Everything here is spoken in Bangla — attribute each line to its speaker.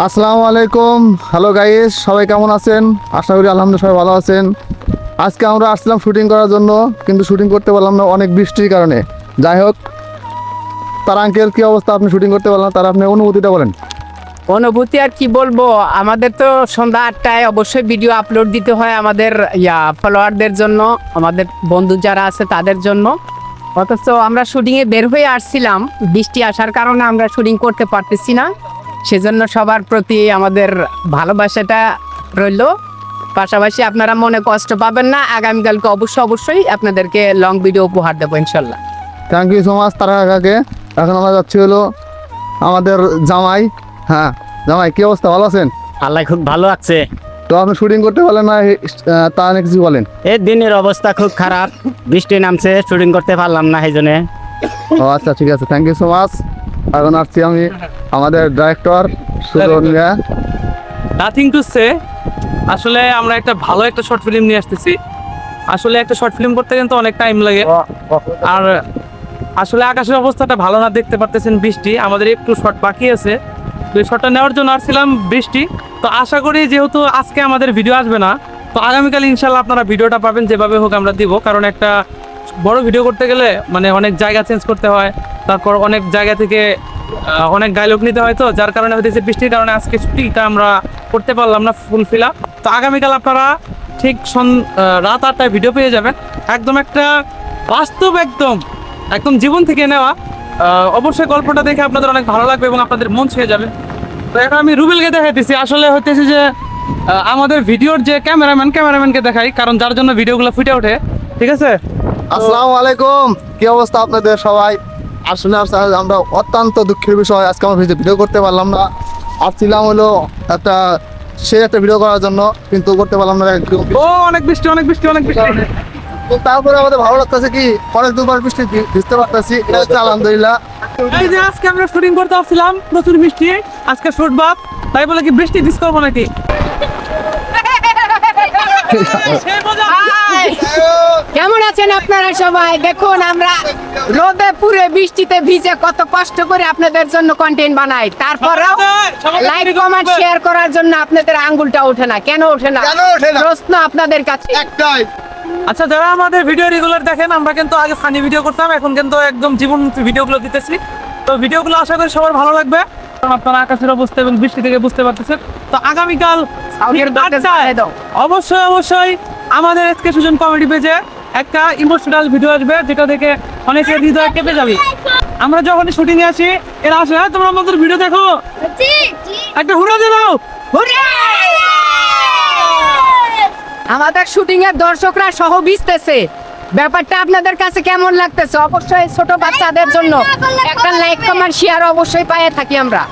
Speaker 1: আসসালামু আলাইকুম। হ্যালো গাইস, সবাই কেমন আছেন? আশা করি আলহামদুলিল্লাহ সবাই ভালো আছেন। আজকে আমরা আসছিলাম শুটিং করার জন্য, কিন্তু শুটিং করতে পারলাম না অনেক বৃষ্টির কারণে। যাই হোক, তার আঙ্কেল কী অবস্থা, আপনি শুটিং করতে পারলাম না, তার আপনি অনুভূতিটা বলেন।
Speaker 2: অনুভূতি আর কি বলবো, আমাদের তো সন্ধ্যা 8টায় অবশ্যই ভিডিও আপলোড দিতে হয় আমাদের ফলোয়ারদের জন্য, আমাদের বন্ধু যারা আছে তাদের জন্য। অথচ আমরা শুটিংয়ে বের হয়ে আসছিলাম, বৃষ্টি আসার কারণে আমরা শুটিং করতে পারতেছি না। সেজন্য সবার প্রতি আমাদের ভালোবাসাটা রইল। পাশাপাশি আপনারা মনে কষ্ট পাবেন না, আগামীকালকে অবশ্যই আপনাদেরকে লং ভিডিও উপহার দেবো ইনশাল্লাহ।
Speaker 1: থ্যাংক ইউ সো মাচ তারা কাকাকে। এখন আমরা যাচ্ছি হলো আমাদের জামাই। হ্যাঁ জামাই, কী অবস্থা, ভালো আছেন?
Speaker 3: আল্লাহ খুব ভালো আছে।
Speaker 1: তো আপনি শুটিং করতে পারলেন না, তা নিয়ে কিছু বলেন।
Speaker 3: এই দিনের অবস্থা খুব খারাপ, বৃষ্টি নামছে, শুটিং করতে পারলাম না এই জন্যে।
Speaker 1: ও আচ্ছা, ঠিক আছে, থ্যাংক ইউ সো মাচ। এখন আসছি আমি আমাদের director Suraniya.
Speaker 4: Nothing to say. আসলে আমরা একটা ভালো একটা শর্ট ফিল্ম নিয়ে আসতেছি। আসলে একটা শর্ট ফিল্ম করতে কিন্তু অনেক টাইম লাগে, আর আসলে আকাশের অবস্থাটা ভালো না, দেখতে পারতেছেন বৃষ্টি, আমাদের একটু শর্ট বাকি আছে। তো এই শর্টটা নেওয়ার জন্য আসছিলাম বৃষ্টি। তো আশা করি যেহেতু আজকে আমাদের ভিডিও আসবে না, তো আগামীকাল ইনশাল্লাহ আপনারা ভিডিওটা পাবেন, যেভাবে হোক আমরা দিব। কারণ একটা বড় ভিডিও করতে গেলে মানে অনেক জায়গা চেঞ্জ করতে হয়, তারপর অনেক জায়গা থেকে অনেক ডায়লগ নিতে হয়, তো যার কারণে হতেছে বৃষ্টির কারণে আজকে শুটিংটা আমরা করতে পারলাম না ফুলফিল আপ। তো আগামীকাল আপনারা ঠিক রাত 8টায় ভিডিও পেয়ে যাবেন, একদম একটা বাস্তব একদম একদম জীবন থেকে নেওয়া। অবশ্যই গল্পটা দেখে আপনাদের অনেক ভালো লাগবে এবং আপনাদের মন ছুঁয়ে যাবে। তো এখন আমি রুবেলকে দেখাইতেছি, আসলে হইতেছে যে আমাদের ভিডিওর যে ক্যামেরাম্যানকে দেখাই, কারণ যার জন্য ভিডিওগুলো ফুটে ওঠে। ঠিক আছে,
Speaker 1: আসসালামু আলাইকুম, কি অবস্থা আপনাদের সবাই? আসলে আমরা অত্যন্ত দুঃখের বিষয়, আজকে আমরা ভিডিও করতে পারলাম না। আসছিলাম হলো একটা ভিডিও করার জন্য, কিন্তু করতে পারলাম না।
Speaker 4: ও অনেক বৃষ্টি।
Speaker 1: তো তারপরে আমাদের ভালো লাগতেছে কি, অনেক দুবার বৃষ্টি ভিজতে পারতেছি, এটা হচ্ছে আলহামদুলিল্লাহ।
Speaker 4: এই যে আজকে আমরা শুটিং করতে আসছিলাম, প্রচুর বৃষ্টি, আজকে শুট বাপ, তাই বলে কি বৃষ্টি মিস করবো নাকি?
Speaker 2: কেমন আছেন আপনারা সবাই? দেখুন আমরা রোদে পুরে বৃষ্টিতে ভিজে কত কষ্ট করে আপনাদের জন্য কন্টেন্ট বানাই, তারপরেও লাইক কমেন্ট শেয়ার করার জন্য আপনাদের আঙ্গুলটা ওঠে না। কেন ওঠে না? প্রশ্ন আপনাদের কাছে
Speaker 1: একটাই।
Speaker 4: আচ্ছা, যারা আমাদের ভিডিও রেগুলার দেখেন, আমরা কিন্তু আগে ফানি ভিডিও করতাম, এখন কিন্তু একদম জীবনমুখী ভিডিওগুলো দিতেছি। তো ভিডিওগুলো আশা করি সবার ভালো লাগবে, কারণ আপনারা আকাশের অবস্থা এবং বৃষ্টি থেকে বুঝতে পারতেছেন। তো আগামীকাল অবশ্যই আমাদের এসকে সুজন কমেডি পেজে একটা ইমোশনাল ভিডিও আসবে, যেটা দেখে অনেকের হৃদয় কেঁপে যাবে। আমরা যখন শুটিং এ আসি, এরা আসে, তোমরা আমাদের ভিডিও দেখো, একটা হুড়া দাও।
Speaker 2: আমাদের শুটিং এর দর্শকরা সহ ভিজতেছে, ব্যাপারটা আপনাদের কাছে কেমন লাগতেছে? অবশ্যই ছোট বাচ্চাদের জন্য একটা লাইক কমেন্ট শেয়ার অবশ্যই পায়ে থাকি আমরা।